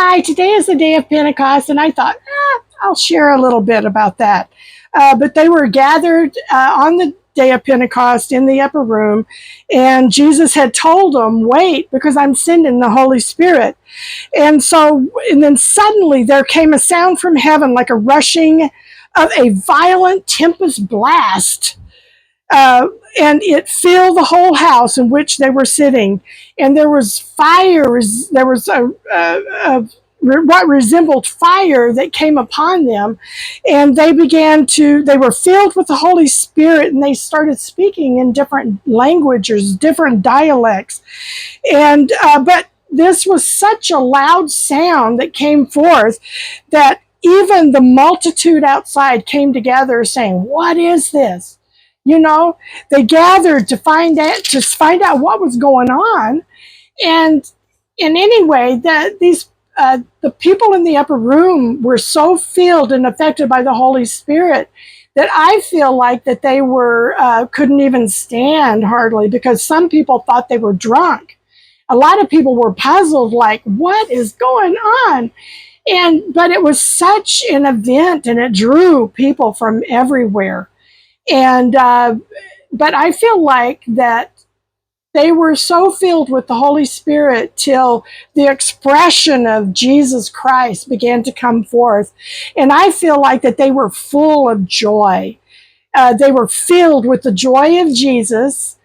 hi, today is the day of Pentecost. And I thought, I'll share a little bit about that. But they were gathered on the day of Pentecost in the upper room, and Jesus had told them, wait, because I'm sending the Holy Spirit. And then suddenly there came a sound from heaven like a rushing of a violent tempest blast. And it filled the whole house in which they were sitting. And there was fire, there was what resembled fire that came upon them. And they were filled with the Holy Spirit, and they started speaking in different languages, different dialects. But this was such a loud sound that came forth that even the multitude outside came together saying, what is this? They gathered to find out what was going on. And anyway, the people in the upper room were so filled and affected by the Holy Spirit that I feel like that they couldn't even stand hardly, because some people thought they were drunk. A lot of people were puzzled, like, what is going on? But it was such an event, and it drew people from everywhere. But I feel like that they were so filled with the Holy Spirit till the expression of Jesus Christ began to come forth. And I feel like that they were full of joy. They were filled with the joy of Jesus,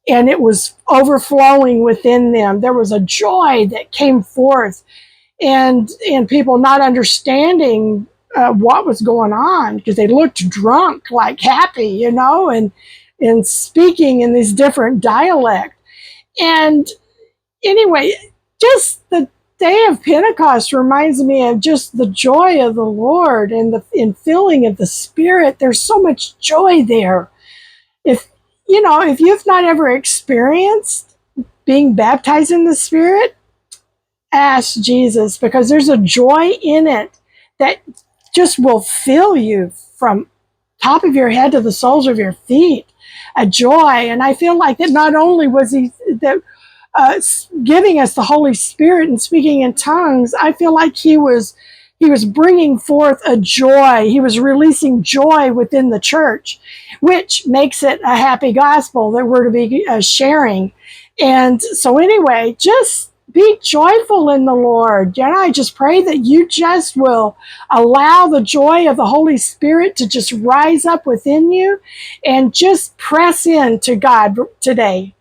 and it was overflowing within them. There was a joy that came forth, and people not understanding what was going on, because they looked drunk, like happy, and speaking in these different dialects. And anyway, just the day of Pentecost reminds me of just the joy of the Lord and the infilling of the Spirit. There's so much joy there. If you've not ever experienced being baptized in the Spirit, ask Jesus, because there's a joy in it that just will fill you from top of your head to the soles of your feet. A joy. And I feel like that not only was he giving us the Holy Spirit and speaking in tongues, I feel like he was bringing forth a joy. He was releasing joy within the church, which makes it a happy gospel that we're to be sharing. And so anyway, just be joyful in the Lord. I just pray that you just will allow the joy of the Holy Spirit to just rise up within you, and just press into God today.